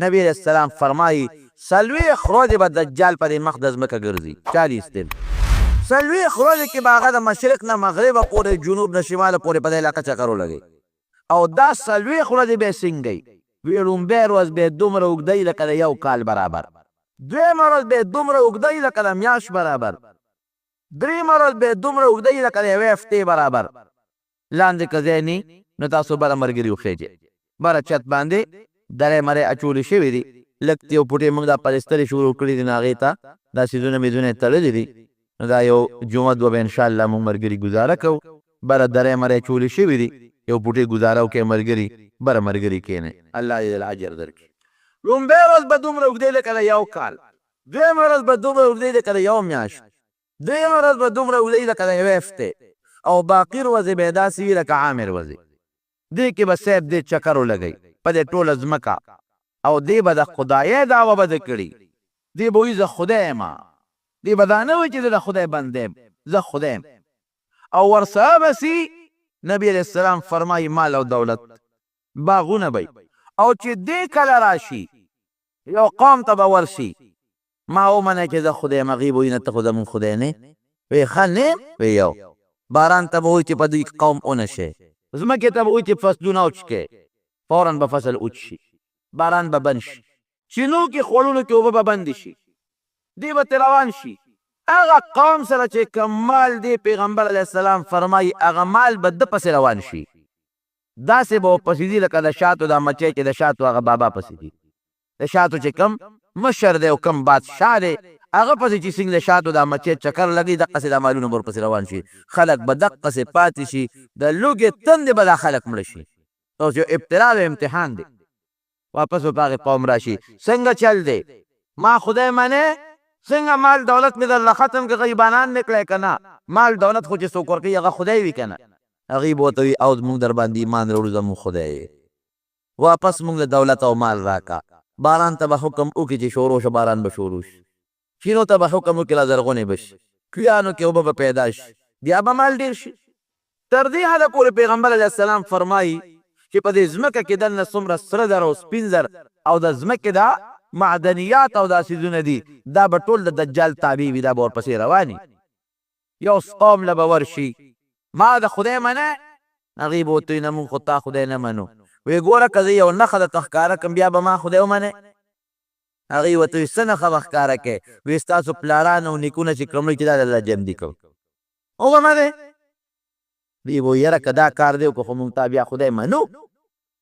نبی علیہ السلام فرمایي 40 ورځې به دجال په دې مخ د ځمکه ګرځي. 40 دن 40 ورځې کې به هغه د مشرق نه مغربه پورې جنوب نه شماله پورې په دې علاقه چکر ولګوي او دا 40 ورځې به یې سنګوي. وی لومبۍ ورځ به یې دومره اوږدوي لکه د 1 کال برابر، دویمه ورځ به یې دومره اوږدوي لکه د میاشت برابر، دریمه ورځ به یې دومره اوږدوي لکه د 1 هفتې برابر. لاندې که ځای نه نو تاسو بله ملګري وخیږئ. بره چت باندې درې مرې اچولې شوي دي، لږ یو پوټې موږ دا پلسترې شروع کړي دي نو هغې ته دا څیزونه میزونه یې تړلي دي. نو دا یو جمعه دوه به انشاءالله موږ ملګري ګزاره کوو. بره درې مرې اچولې شوي دي، یو پوټې ګزاره وکړئ ملګري، بره ملګري کښېنئ، الله دې اجر درکړي. لومبۍ ورځ به دومره اوږدې لکه د 1 کال، دویمه ورځ به دومره اوږدې لکه د 1 میاشت، دریمه ورځ به دومره اوږدې لکه د 1 هفتې، او باقي ورځې به یې داسې وي لکه عامر ورځې. دې کې به صاحب دې چکر ولګوي په دې ټوله ځمکه، او دې به د خدایۍ دعوه به ده کړي. دې به وایي زه خدای یم، دې به دا نه وایي چې زه د خدای بنده یم، زه خدای یم. او ورسره به سي نبي علیه السلام فرمایي مال او دولت، باغونه به او چې دې کله راشي یو قوم ته به ورشي ما ومنه چې زه خدای یم، هغوی به وایي نه ته خو زمونږ خدای نه یې. وایي ښه نه وایي یو. باران ته به وایي چې په دوی قوم ونه شي، ځمکې ته به وایي چې فصلونه وچکئ، فوراً به فصل وچ شي، باران به بند شي، چینو کې خوړونو کې اوبه به بندې شي، دی به ترې روان شي. هغه قوم سره چې کوم مال دی پیغمبر علیه السلام فرمایي هغه مال به ده پسې روان شي. داسې به ورپسې ځي لکه د شاتو دا مچۍ چې د شاتو هغه بابا پسې دي، د شاتو چې کوم مشر دی او کوم بادشاه دی هغه پسې چې څنګه د شاتو دا مچۍ چکر لګي دقسې دا مالونه به ورپسې روان شي. خلک به دقسې پاتې شي، د لوږې تندې به دا خلک مړه شي. اوس یو ابتلا او امتحان دی، واپس به په هغې قوم راشي څنګه چل دی، ما خدای منې، څنګه مال دولت مې درله ختم که غریبانان مې کړی که نه، مال دولت خو چې څوک ورکوي هغه خدای وي که نه. هغوی به ورته وي او موږ در باندې ایمان راوړو زموږ خدای یې، واپس موږ له دولت او مال راکړه. باران ته به حکم وکړي چې شروع شه، باران به شروع شي. چینو ته به حکم وکړي لا زرغونې به شي، کویانو کې اوبه به پیدا شي، بیا به مال ډېر شي. تر دې حده پورې پیغمبر علیه السلام فرمایي چې په دې ځمکه کې دننه څومره سره زر او سپین زر او د ځمکې دا معدنیات او دا څیزونه دي دا به ټول د دجال تابع وي، دا به ورپسې رواني. یو قوم له به ورشي ما د خدای منه، هغوی به ورته وي نه مونږ خو تا خدای نه منو. وی ګوره که زه یو نښه درته ښکاره کړم بیا به ما خدای ومنې. هغوی ورته وي څه نښه به ښکاره کړې؟ وی ستاسو پلاران او نیکونه چې کوم چې دا د الله جمدي کوو ومنې. دوی به یاره که دا کار دی که خو مونږ تا بیا خدای منو،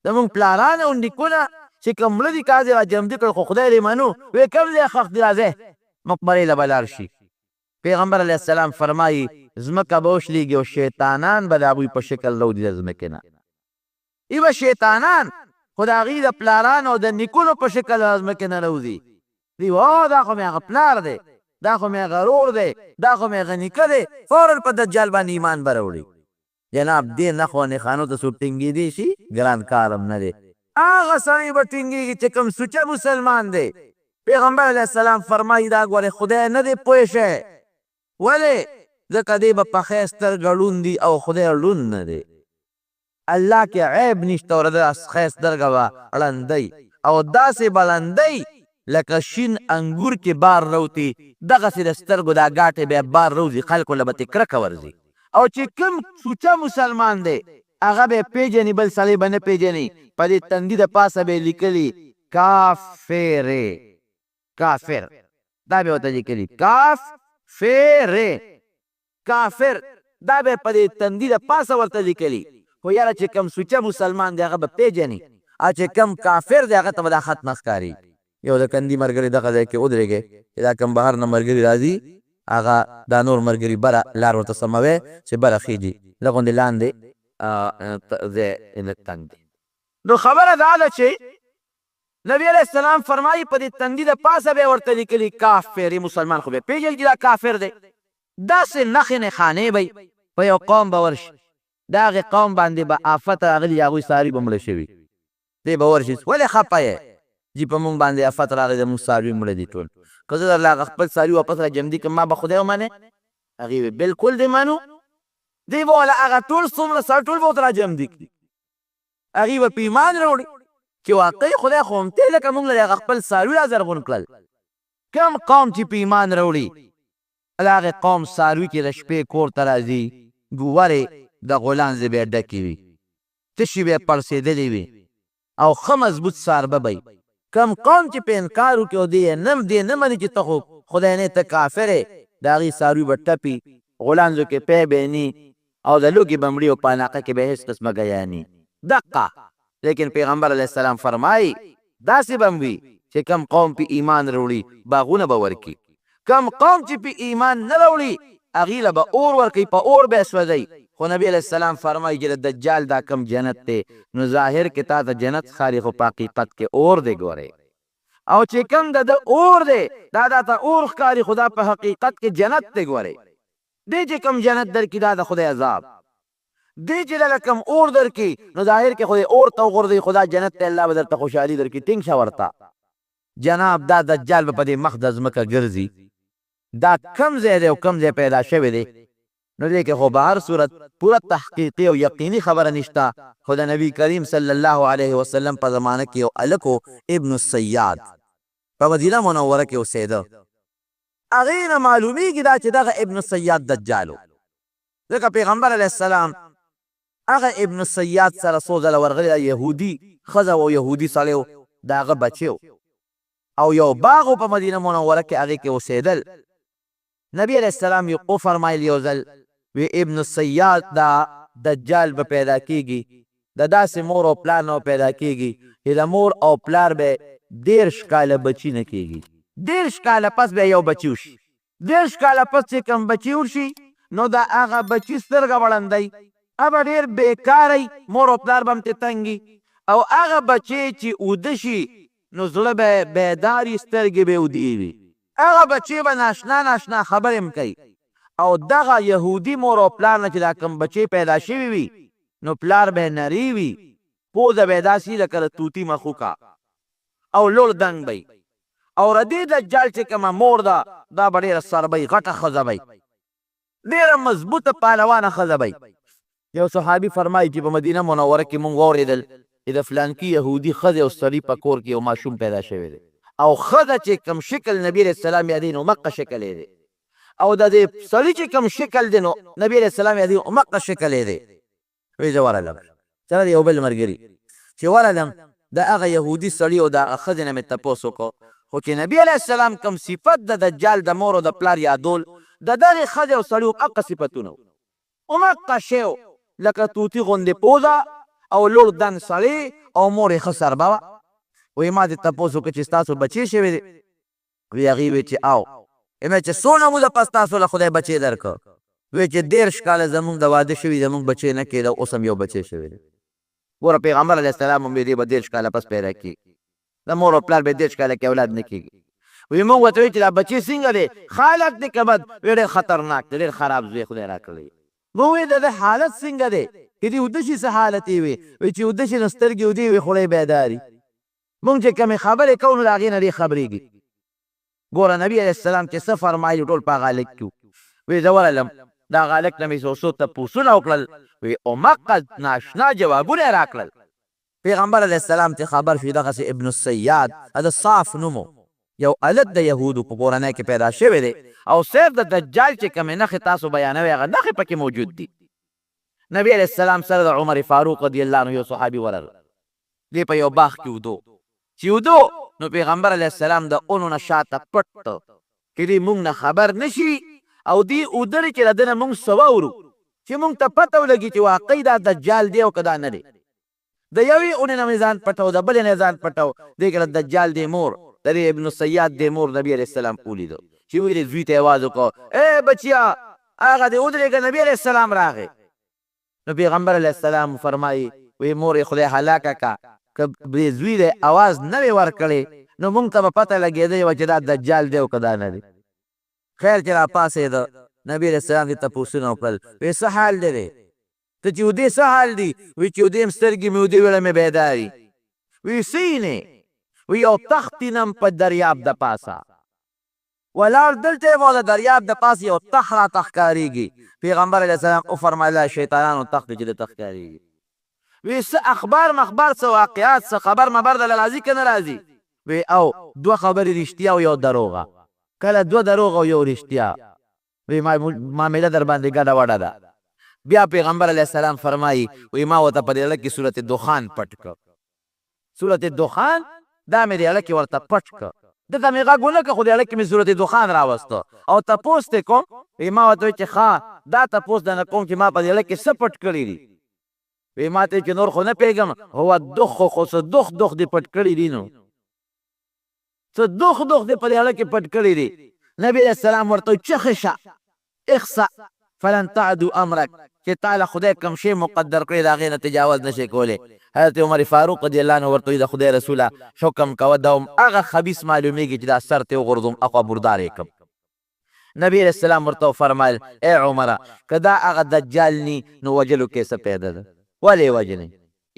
زمونږ پلاران او نیکونه چې کوم مړه دي کار دې را جمدي کړ خو خدای دې منو. وی کوم ځای ښخ دي راځئ مقبرې له به لاړ شي. پیغمبر علیه السلام فرمایي ځمکه به وشلېږي او شیطانان به د هغوی په شکل راوځي د ځمکې نه. ای به شیطانان خو د هغوی د پلارانو او د نیکونو په شکل د ځمکې نه راوځي. دوی وایي دا خو مې هغه پلار دی، دا خو مې هغه رور دی، دا خو مې هغه نیکه دی، فوراً په دجال باندې ایمان به راوړي. جناب دې نښو او نښانو ته څوک ټینګېدی شي؟ ګران کار هم نه دی. هغه سړی به ټینګېږي چې کوم سوچه مسلمان دی. پیغمبر علیه السلام فرمایي دا ګورې خدای نه دی پوه شی، ولې؟ ځکه دی به پخی سترګه ړوند دي او خدای ړوند نه دی. الله کې عیب نشته او د ښی سترګه به ړندی او داسې به ړندی لکه شین انګور کې بار روتي، دغسې د سترګو دا ګاټې بیا بار روځي، خلکو له به ترې کرکه ورځي. او چې کوم سوچه مسلمان دی هغه به یې پیژني، بل سړی به نه پیژني. په دې تندي د پاسه به یې لیکلي کافرې، کافر دا به یې ورته لیکلي کافرې، کافر دا به یې په دې تندي د پاسه ورته لیکلي. خو یاره چې کوم سوچه مسلمان دی هغه به پیژني، او چې کوم کافر دی هغه ته به دا خط نه ښکاري. یو د کندي ملګري دغه ځای کې ودرېږئ چې دا کوم بهر نه ملګري راځي هغه دا نور ملګري بره لار ورته سموئ چې بره خیږي، لږ غوندې لاندې ځای لږ تنګ دی. نو خبره دا ده چې نبی علیه السلام فرمایي په دې تندي د پاسه به یې ورته لیکلي کافر، مسلمان خو به یې پېژني چې دا کافر دی. داسې نښې نښانې به په یو قوم به ورشي، د هغې قوم باندې به آفت راغلي، هغوی څاروي به مړه شوي. دی به ورشي ولې خفه یې جي په مونږ باندې آفت راغلی د مونږ څاروي مړه دي ټول، که زه درله هغه خپل څاروي واپس را جمدي کړم ما به خدای ومنې؟ هغې ویل بلکل دې منو. دی به والا هغه ټول څومره سره ټول به ورته را جمدي کړي، هغوی به په ایمان راوړي. چې واقعي خدای خو همتې لکه موږ له هغه خپل څاروي را زرغون کړل. کم قوم چې په ایمان راوړي د هغې قوم څاروي چې د شپې کور ته راځي ګورې د غولانځې به یې ډکې وي، تشي به یې پړسېدلې وي او ښه مضبوط څاربه به وي. کم قوم چې په انکار وکړي او دې نه مني چې ته خو خدای نه ته کافر یې، د هغې څاروي به ټپي، غولانځو کې پی به یې ني او د لوږې به مړي او په علاقه کې به هېڅ قسمه ګیاني دقه. لیکن پیغمبر علیه السلام فرمایي داسې به وي چې کم قوم په ایمان راوړي باغونه به ورکړي، کم قوم چې په ایمان نه راوړي هغې له به اور ورکوي، په اور به یې سوځوي. خو نبي علیه السلام فرمایي چې د دجال دا کم جنت دی نو ظاهر کې تا ته جنت ښکاري خو په حقیقت کې اور دی. ګورئ او چې کم د اور دی دا ته اور ښکاري خو دا په حقیقت کې جنت دی. ګورئ دی چې کم جنت درکړي دا د خدای عذاب دی، چې دله کم اور درکړي نو ظاهر کې خدای اور ته وغورځوي خو دا جنت ته الله به درته خوشحالي درکړي. ټینګ شه ورته جناب دا دجال به په دې مخ د ځمکه ګرځي. دا کم ځای دی او کم ځای پیدا شوی دی نو دې کې خو به هر صورت پوره تحقیقي او یقیني خبره نشته. خو د نبي کریم صلی الله علیه وسلم په زمانه کې یو هلک و ابن الصیاد په مدینه منوره کې اوسېده. هغې نه معلومیږي دا چې دغه ابن الصیاد دجال و، ځکه پیغمبر علیه السلام هغه ابن الصیاد سره څو ځله ورغلی دا یهودي ښځه او یهودي سړی و د هغه بچی و او یو باغ و په مدینه منوره کې هغې کې اوسېدل. نبی علیه السلام یې وفرمایل یو ځل وی ابن الصیاد دا دجال به پیدا کیږي، د داسې مور او پلار نه پیدا کیږي چې د مور او پلار به 13 کاله بچي نه کیږي. 13 کاله پس به یو بچي وشي. 13 کاله پس چې کوم بچي وشي نو د هغه بچي سترګه وړندی به ډېر بېکاری، مور او پلار به هم ترې تنګي، او هغه بچی چې اوده شي نو زړه به بیداري، سترګې به اودې وي. هغه بچی به ناشنا خبرې هم کوي. او دغه یهودي مور او پلار نه چې دا کوم بچی پیدا شوي وي نو پلار به نری وي، پوزه به یې داسې لکه د طوطي مخوکه او لوړ دنګ به او د دې دجال چې کومه مور ده دا به ډېره سربی غټه ښځه به ډېره مضبوطه پهلوانه ښځه به. یو صحابي فرمایي چې په مدینه منوره کې مونږ واورېدل چې د فلانکي یهودي ښځې او سړي په کور کې یو ماشوم پیدا شوی دی او ښځه چې کوم شکل نبي علیه السلام یادوي نو مقه شکل یې دی، او د دې سړي چې کوم شکل دی نو نبي علیه السلام یادوي مقه شکل یې دی. وایي زه ورغلم سره د یو بل ملګري چې ورغلم د هغه یهودي سړي او د هغه ښځې نه مې تپوس وکړو، خو چې نبي علیه السلام کوم صفت د دجال د مور او د پلار یادول د دغې ښځې او سړي هغه صفتونه همغه شی و لکه طوطي غوندې پوزه او لوړ دنګ سړی او مور یې ښه سربه وه. وایي ما دې تپوس وکړه چې ستاسو بچې شوی دی؟ وی هغې وی چې او مې چې څونه موده پس تاسو له خدای بچې درکړه؟ وی چې 13 کاله زمونږ د واده شوي زمونږ بچې نه کېده، اوس هم یو بچې شوی دی. ګوره پیغمبر علیه السلام هم دې به 13 کاله پس پیدا کېږي، د مور او پلار به 13 کاله کې اولاد نه کېږي. وی مونږ ورته وایي چې دا بچې څنګه دی؟ خالق دی که بد؟ وی ډېر خطرناک دی، ډېر خراب زوی خدای راکړی. وی د ده حالت څنګه دی چې دې اوده شي څه حالت یې وي؟ وی چې اوده شي نو سترګې اودې وي خوله یې بیداري. مونږ چې کمې خبرې کوو نو د هغې نه ډېر خبرېږي. ګوره نبي علیه السلام چې څه فرمایي ټول په هغه هلک کې وو. وی زه ورغلم د هغه هلک نه مې څو تپوسونه وکړل، وی همغه ناشنا جوابونه یې راکړل. پیغمبر علیه السلام چې خبر شي دغسې ابن الصیاد د صاف نومو یو هلک د یهودو په کورنۍ کې پیدا شوی دی او صرف د دجال چې کومې نښې تاسو بیانوئ هغه نښې پکې موجود دي. نبي علیه السلام سره د عمر فاروق رضی الله عنه یو صحابي ورغله، دی په یو باغ کې ودو چې ودو نو پیغمبر علیه السلام د اونو نه شاته پټ چې دی مونږ نه خبر نشي او دی ودرې چې له ده نه مونږ څه واورو چې مونږ ته پته ولګي چې واقعي دا دجال دی او که دا نه دی. د یوې اونې نه مې ځان پټو، د بلې نه ځان پټو، دی که د دجال دی مور د دې ابن الصیاد دی مور نبي علیه السلام ولیدو چې ویلې زوی ته یې اواز وکړو ای بچیا هغه دې ودرېږه نبي علیه السلام راغی. نو پیغمبر علیه السلام فرمایي وی مور یې خدای هلاکه که که دې زوی دی اواز نه وې ورکړې نو مونږ ته به پته لګېدی وه چې دا دجال دی او که دا نه دی. خیر چې راپاڅېده نبي علیه السلام دې تپوسونه وکړل، وی څه حال دی دی ته چې ودې څه حال دی؟ وی چې ودې م سترګې مې ودې ویله مې بیداري. وی سینې وی یو تخت وینم په دریاب د پاسه ولاړ دلته یم او د دریاب د پاسه یو تخت راته ښکارېږي. پیغمبر علیه السلام وفرمایله شیطانانو تخت دی چې درته ښکارېږي. وی څه اخبار مخبار څه واقعات څه خبر مبر دله راځي که نه راځي وی او دوه خبرې رښتیا او یو دروغه کله دوه دروغ او یو رښتیا وی معامله در باندې ګډه وډه ده بیا پیغمبر علیه السلام فرمایي وی ما ورته په دې اړه کې صورت دخان پټ کړ صورت دخان دا مې دې اړه کې ورته پټ کړ دته مې غږ ونه کړ خو دې اړه کې مې صورت دخان راوسته او تپوس دې کوم وی ما ورته ویل چې ښه دا تپوس درنه کوم چې ما په دې اړه کې څه پټ کړي دي وی ما ته چې نور خو نه پوهېږم هو دخ خو څه دخ دې پټ کړي دي نو څه دخ دې په دې اړه کې پټ کړي دي نبي علیه السلام ورته چغې شه اخسأ فلن تعدوا امرک چې تعالی خدای کوم شی مقدر کړی د هغې نه تجاوز نشي کولی حضرت عمر فاروق رضی الله عنه ورته د خدای رسوله حکم کوه دا هم هغه خبیث معلومیږي چې دا سر ته وغورځوم اخوا بردار یې کړم نبی علیه السلام ورته وفرمایل ای عمره که دا هغه دجال نی نو وجلو کې څه پیدا ده ولې وجنې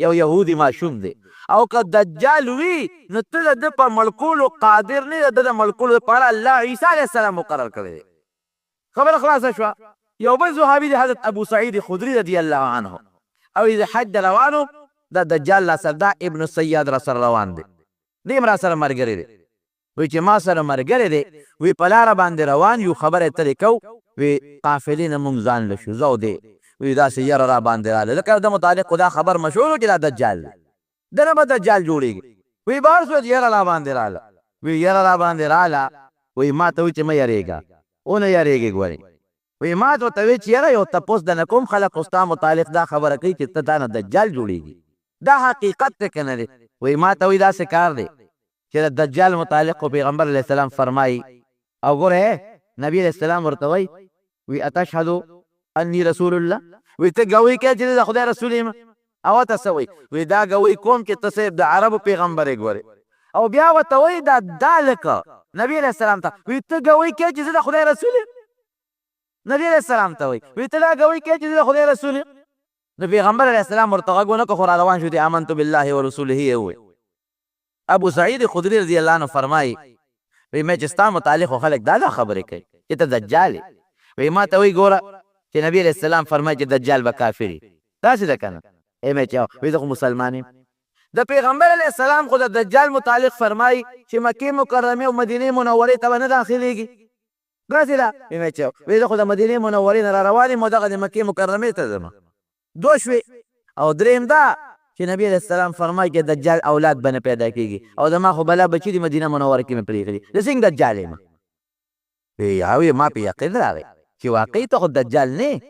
یو یهودي ماشوم دی او که دجال وي نو ته د ده په مړکولو قادر نه د ده د مړکولو لپاره الله عیسی علیه السلام مقرر کړی دی خبره خلاصه شوه یو بل صحابي دی حضرت ابو سعید خدري رضی الله عنه او د حج روانو د دجال را سره دا ابن سیاد را سره روان دی دی هم را سره ملګری دی وی چې ما سره ملګری دی وی په لاره باندې روان یو خبره ترې کو وی قافلې نه مونږ ځان له شو زه دی وی داسې یره را باندې راله لکه د متعلق خو دا خبر مشهور و چې دا دجال دی دنه به دجال جوړېږي وی بار شو یره را باندې راله وی یره را باندې راله وی ما ته وی چې مه یریږه ونه یریږي ګورې وی ما ته ورته وی چې یاره یو تپوس د نه کوم خلک خو ستا متعلق دا خبره کوي چې ته تا نه دجال جوړېږي دا حقیقت دی که نه دی وی ما ته وی داسې کار دی چې د دجال متعلق خو پیغمبر علیه السلام فرمایي او ګوره نبي علیه السلام ورته وی اتشهدو انی رسول الله وی ته ګوی کوې چې د خدای رسول یم او ته څه وی دا ګوی کوم چې ته صرف د عربو پیغمبر یې ګورې او بیا ورته وی دا لکه نبي علیه السلام ته وی ته ګوی کوې چې زه د خدای رسول یم نبی علیه السلام ته وی ته دا ګوی کوې چې زه د خدای رسول یم نو پیغمبر علیه السلام ورته غږ ونه کړ خو را روان شو دی آمنت بالله ورسوله یې ووی ابو سعید خدري رضی الله عنه فرمایي وی مې چې ستا متعلق خو خلک دا خبرې کوي چې ته دجال یې وی ما ته وی ګوره چې نبی علیه السلام فرمایي چې دجال به کافر وي داسې ده که نه مې چې وی زه خو مسلمان یم د پیغمبر علیه السلام خو د دجال متعلق فرمایي چې مکې مکرمې او مدینې منورې ته به نه داخلېږي داسې ده مې چې وی زه خو د مدینې منورې نه را روان یم او دغه د مکې مکرمې ته ځم دوه شوې او درېیم دا چې نبی علیه السلام فرمایي چې دجال اولاد به نه پیدا کېږي او زما خو بلا بچي د مدینه منوره کې مې پرېښي دي زه څنګه دجال یم وی ما په یقین راغی چې واقعي ته خو دجال نه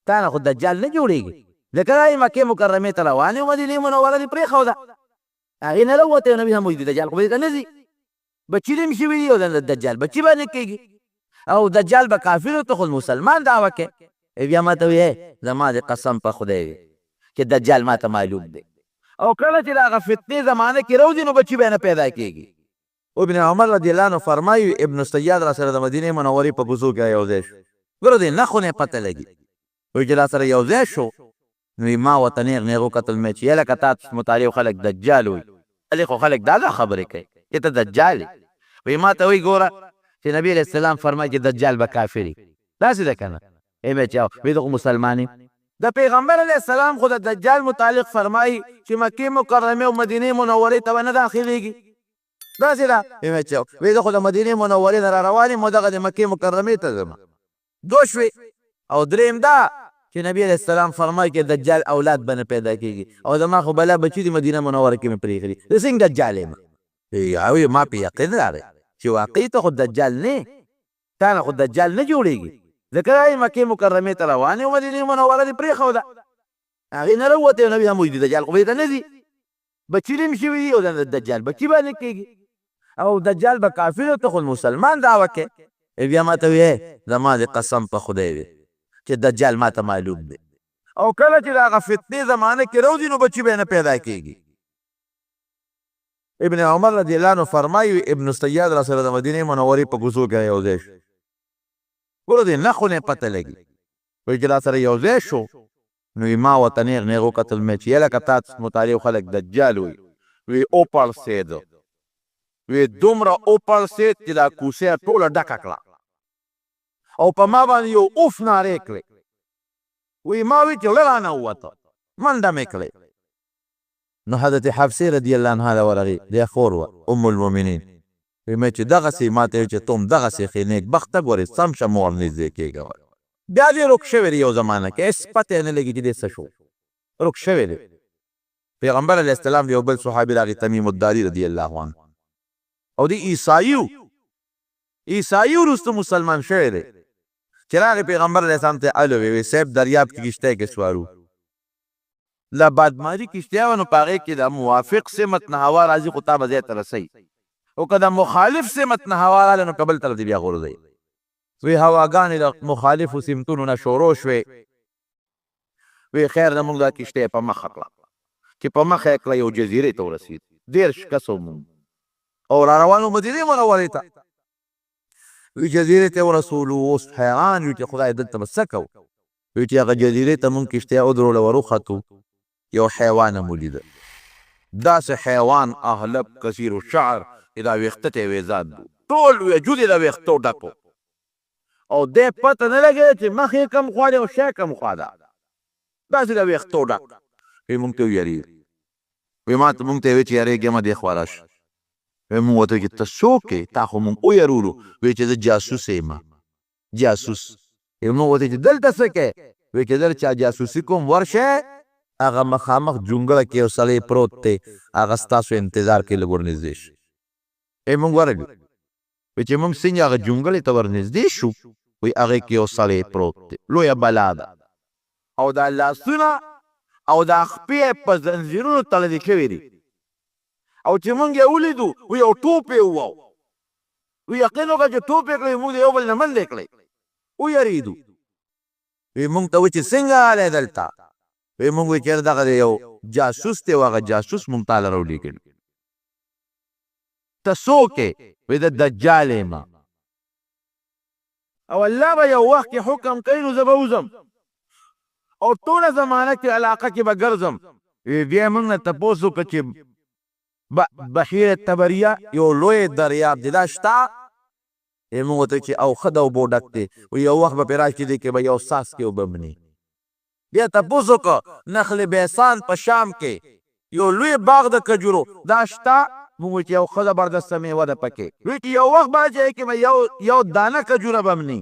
تا نه خو دجال نه جوړېږي ځکه دا مکې مکرمې ته روان یې او مدینې منوره دې پرېښوده هغې نه راووتی نبي هم وایي دجال خو به دې ته نه ځي بچي دې هم شوي دي او د دجال بچي به نه کېږي او دجال به کافر ته خو مسلمان دعوه کوي بیا ما ته وی زما د قسم په خدای وي چې دجال ما ته معلوم دی او کله چې د هغه فتنې زمانه کې راوځي نو بچي به نه پیدا کېږي ابن عمر رضی الله عنه فرمایي ابن سیاد را سره د مدینې منورې په بوزو کې یو ځای شو ګوره دې نښو نه پته لګي وایي چې را سره یو ځای شو نو ما ورته نیغ نیغ وکتل مې چې یلکه تا مطالعې خلک دجال وایي هلې خو خلک دا خبرې کوي چې ته دجال یې وایي ما ته وایي ګوره چې نبي علیه السلام فرمایي چې دجال به کافر وي داسې ده که نه مې چې وایي زه خو مسلمان یم د پیغمبر علیه السلام خو د دجال متعلق فرمایي چې مکې مکرمې او مدینې منورې ته به نه داخلېږي داسې ده مې چې وایي زه خو د مدینې منورې نه را روان یم او دغه د مکې مکرمې ته ځم دوه شوې او درېیم دا چې نبي علیه السلام فرمایي چې دجال اولاد به نه پیدا کېږي او زما خو بلا بچي د مدینه منوره کې مې پرېښي دي زه څنګه دجال یم وایي ما په یقین راغی چې واقعي ته خو دجال نه تا نه خو دجال نه جوړېږي ځکه دا مکې مکرمې ته روان یې او مدینې منوره دې پرېښوده هغې نه راووتی او نبي هم وایي دجال خو به دې ته نه ځي بچي دې هم شوي دي او د دجال بچي به نه کېږي او دجال به کافر ته خو مسلمان دعوه کوي بیا ما ته وی زما د قسم په خدای وي چې دجال ما ته معلوم دی او کله چې د هغه فتنې زمانه کې راوځي نو بچي به نه پیدا کېږي ابن عمر رضی الله عنه فرمایي ابن سیاد را سره د مدینې منورې په کوڅو کې یو ځای شو ګوره دې نښو نه پته لګي وایي چې را سره یو ځای شو نو ما ورته نیغ نیغ وکتل مې چې یلکه تا مطالعې خلک دجال وایي وی وپړسېده وی دومره وپړسېد چې دا کوڅه ټوله ډکه کړه او په ما باندې یو اوف نارې کړې وی ما وی چې زړه رانه ووته منډه مې کړې نو حضرت حفصه رضی الله عنها دا ورغی د خور و ام المؤمنین مې چې دغسې ما ته چې ته هم دغسې ښې نیک بخته ګورې سم شه مور نږدې کېږه بیا دې رک شوی دی یو زمانه کې هېڅ پته یې نه لګي چې دې څه شو رک شوی دی پیغمبر علیه السلام یو بل صحابي راغی تمیم الداري رضی الله عنه او دی عیسایي وروسته مسلمان شوی دی چې راغی پیغمبر علیه السلام ته الو وی صاحب دریاب کې کشتی کې سوارو لا بادماري کشتیا و نو په هغې کې د موافق سمت نه هوا راځي خو تا به ځای ته رسوي او که د مخالف سمت نه هوا راغله نو که بل طرف دې بیا غورځوي وی هواګانې د مخالفو سمتونو نه شروع شوې وی خیر د موږ دا کشتی په مخه کړه چې په مخه یې کړه یو جزیرې ته ورسېد 13 کسه مونږ او را روانو مدینې منورې ته وی جزیرې ته ورسولو اوس حیران یو چې خدای دلته به څه کوو وی چې هغه جزیرې ته مونږ کشتۍ ودروله وروختو یو حیوان مو لیده داسې حیوان اهلب کثیر الشعر چې دا ویښته ته یې ویزاد بو ټول وجود یې د ویښتو ډک او دې پته نه لګېده چې مخ یې کم خوا دی او شا کم خوا ده داسې د ویښتو ډک وی مونږ ته ویریږي وی ما ته مونږ ته یې وی چې یارېږمه دې خوا راشه وی مونږ ورته وکړي ته څوک یې تا خو مونږ ویرولو وی چې زه جاسوس یم جاسوس مونږ ورته چې دلته څه کوې وی چې در چا جاسوسي کوم ورشه هغه مخامخ جونګړه کې یو سړی پروت دی هغه ستاسو انتظار کې لږ ورنږدې شي مونږ ورغلو وی چې مونږ څنګه هغه جونګړې ته ورنږدې شو وی هغې کې یو سړی پروت دی لویه بلا ده او دا لاسونه او دا خپې په زنځیرونو تړلې شوي دي او چې مونږ یې ولیدو وی یو ټوپ یې وواو وی یقین وکړه چې ټوپ یې کړی مونږ د یو بل نه منډې کړی ویرېدو وی مونږ ته وی چې څنګه راغلی دلته وی مونږ وی چېرې دغه یو جاسوس دی او هغه جاسوس مونږ تا له راولېږلي ته څوک یې وی د دجال یم او الله به یو وخت کې حکم کوي نو زه به وځم او ټوله زمانه کې علاقه کې به ګرځم بیا موږ نه تپوس وکړه چې بحیره تبریه یو لوی دریاب دی دا شته موږ ورته چې او ښه د اوبو ډک دی یو وخت به پرې راشي دی کې به یو څاڅکې اوبه مني بیا تپوس وکړه نخل بیسان په شام کې یو لوی باغ د کجورو دا شته موږ چې یو ښه زبردسته میوه ده پکې وایي چې یو وخت به ځای کې به یو دانه کجوره به مني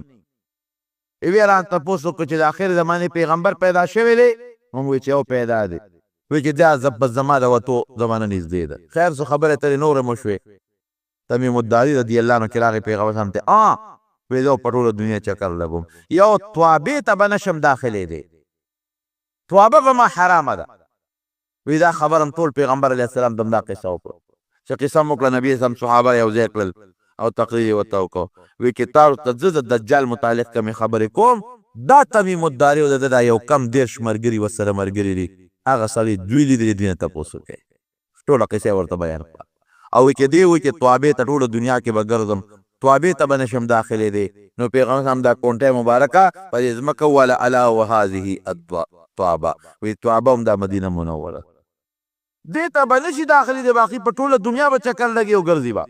وی ران تپوس وکړو چې د آخر زمانې پیغمبر پیدا شوی دی موږ وایي چې یو پیدا دی وایي چې دا زما د وتو زمانه نږدې ده خیر څه خبرې ترې نورې مو شوې تمیم الداري رضی الله عنه چې راغی پیغمبر صاحب ته وایي زه په ټوله دنیا چکر لګوم یو توابې ته به نشم داخلېدی توابه به ما حرامه ده وایي دا خبر هم ټول پیغمبر علیه السلام ته هم دا قصه وکړه چې قصه هم وکړه نبي اسلام صحابه یو ځای کړل او تقریر یې ورته وکړو وایي چې تاسو ته زه د دجال متعلق کمې خبرې کوم دا تمیم الداري او د ده دا یو کم 10 ملګري ورسره ملګري دي هغه سړي دوی لیدلي دي نه تپوس وکړئ ټوله قصه یې ورته بیان کړه او وایي چې دې وایي چې توابې ته ټوله دنیا کې به ګرځم توابې ته به نشم داخلېدی نو پیغمبر صاحب دا کونټۍ مبارکه په دې ځمکه وویله الا وهذه الطوابه وایي توابه هم دا مدینه منوره دې ته به نشي داخلېدی باقي په ټوله دنیا به چکر لګي او ګرځي به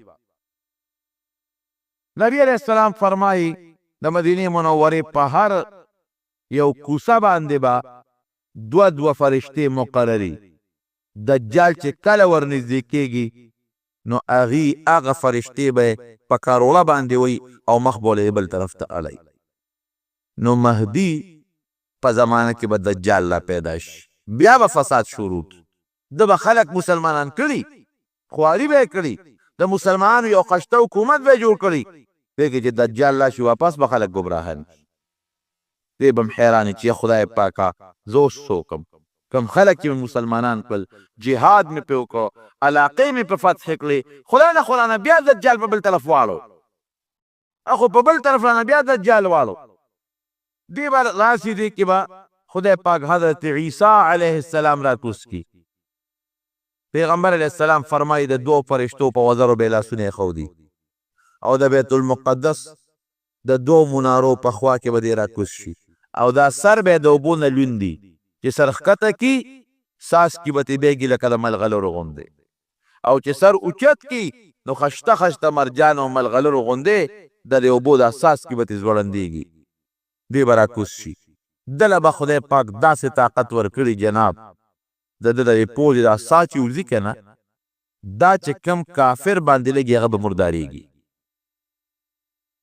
نبی علیہ السلام فرمایي د مدینې منورې په هر یو کوڅه باندې به دوه فرشتې مقرري دجال چې کله ورنږدې کېږي نو هغه فرشتې به په کاروله باندې وي او مخ به یې بل طرف ته اړی نو مهدي په زمانه کې به دجال لا پیدا شي بیا به فساد شروع ده به خلک مسلمانان کړي خواري به یې کړي د مسلمانانو یو خشته حکومت به یې جوړ کړي دیکھیں چې دجال راشي واپس به خلک ګمراهان دی به هم حیران چې خدای پاکه زه اوس څوک کم خلک چې مسلمانان کړل جهاد مې پې وکړو علاقې مې په فتح کړې خدای نه خدانه بیا دجال په بل طرف واړو اخو په بل طرف رانه بیا دجال واړو دی به راسي دی کې به خدای پاک حضرت عیسی علیه السلام را کوز کی پیغمبر علیه السلام فرمایي د 2 فرشتو په وزرو به لاسونه یې ښودي او د بیت المقدس د 2 منارو په خوا کې به دی راکوز شي او دا سر به د اوبو نه لوندي چې سر ښکته کي ساس کې به ترې بیږي لکه د ملغلرو غوندې او چې سر اوچت کي نو خشته خشته مرجان او ملغلرو غوندې د دې اوبو دا ساس کې به ترې ځوړندېږي دی به راکوز شي دله به خدای پاک داسې طاقت ورکړي جناب د ده د پوزې دا سا چې وځي که نه دا چې کم کافر باندې لګي هغه به مردارېږي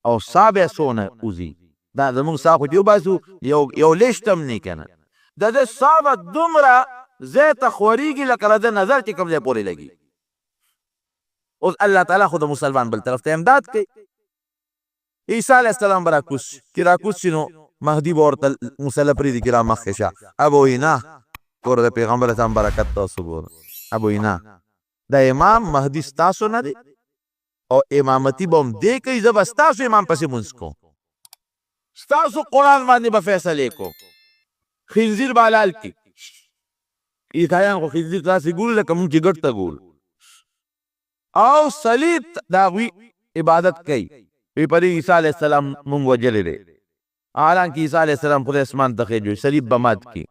او سا بیا څونه وځي دا زمونږ سا خو چې وباسو یو لیشت هم نه که نه د ده سا به دومره ځای ته خورېږي لکه د ده نظر چې کوم ځای پورې لګي اوس الله تعالی خو د مسلمان بل طرف ته امداد کوي عیسی علیه السلام به راکوز شي چې راکوز شي نو مهدي به ورته مسله پرېږدي چې را مخکې شه ابو اینا ګوره د پیغمبر اسلام برکت تاسو ګوره ابو اینا دا امام مهدي ستاسو نه دی او امامتي به هم دی کوي زه به ستاسو امام پسې مونځ کوم ستاسو قرآن باندې به فیصلې کوم خنزیر به حلال کړي عیسایان خو خنزیر داسې ګوري لکه مونږ چې ګډ ته ګورو او صلیب د هغوی عبادت کوي وی په دې عیسی علیه السلام مونږ وجلی دی حالانکه عیسی علیه السلام خدای اسمان ته خېجوي صلیب به مات کړي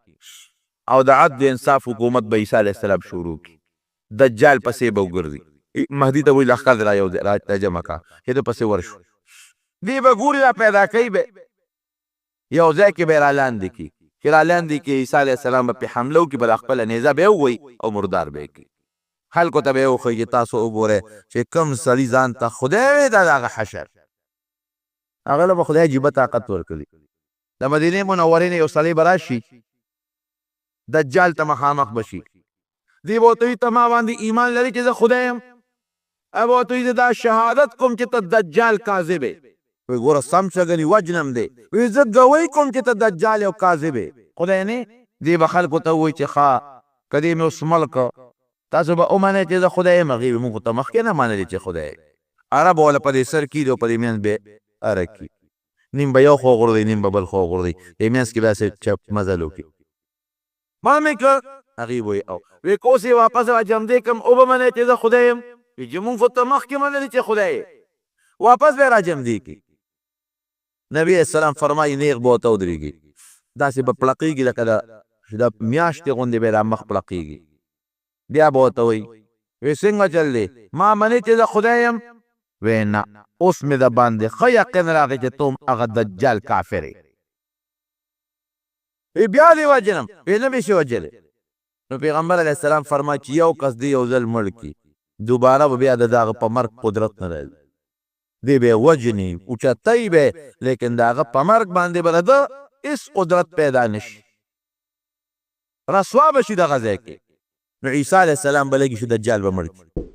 او د عدل انصاف حکومت به عیسی علیه السلام شروع کړي دجال پسې به وګرځي مهدي ته وایي لښکر را جمع کړه چې ده پسې ورشو دی به ګوري را پیدا کوي به یو ځای کې به یې رالاندې کړي چې رالاندې کړي عیسی علیه السلام به پرې حمله وکړي بله خپله نیزه به یې ووهي او مردار به یې کړي خلکو ته به یې وښیي چې تاسو وګورئ چې کوم سړي ځان ته خدای وی دا د هغه حشر هغه له به خدای عجیبه طاقت ورکړي د مدینې منورې نه یو سړی به راشي دجال ته مخامخ به شي دی به ورته وي ته ما باندې ایمان لري چې زه خدای یم ا به ورته وي زه دا شهادت کوم چې ته دجال کاذب یې وی ګوره سم شه ګنې وجنم دی وی زه ګوی کوم چې ته دجال یو کاذب یې خدای نه دی به خلکو ته ووایي چې ښه که دې مې اوس ملک تاسو به ومنئ چې زه خدای یم هغې مونږ ته مخکې نه منلې چې خدای عرب والا په دې سر کېږي او په دې منځ به اره کړي نیم به یو خوا غورځوي نیم به بل خوا غورځوي دې منځ کې به داسې چپ مزل وکړي ما مې کړ هغې وایي او وی که اوس یې واپس راجمدې کړم وبه منئ چې زه خدای یم وی چې مونږ خو ته مخکې منلې چې خدای یې واپس به یې راجمدې کړي نبي السلام فرمایي نیغ به ورته ودرېږي داسې به پړقېږي لکه د میاشتې غوندې به یې را مخ پړقېږي بیا به ورته وایي وی څنګه چل دی ما منې چې زه خدای یم وی نه اوس مې د باندې ښه یقین راغی چې ته هم هغه دجال کافر یې وی بیا دې وجنم وی نه به شي وجلی نو پیغمبر علیه السلام فرمایي چې یو کس دی یو ځل مړ کړي دوباره به بیا د هغه په مرګ قدرت نه راځي دی به یې وجني اوچتی به لیکن د هغه په مرګ باندې به د ده هېڅ قدرت پیدا نه شي رسوا به شي دغه ځای کې نو عیسی علیه السلام به لږې شي دجال به مړ کړي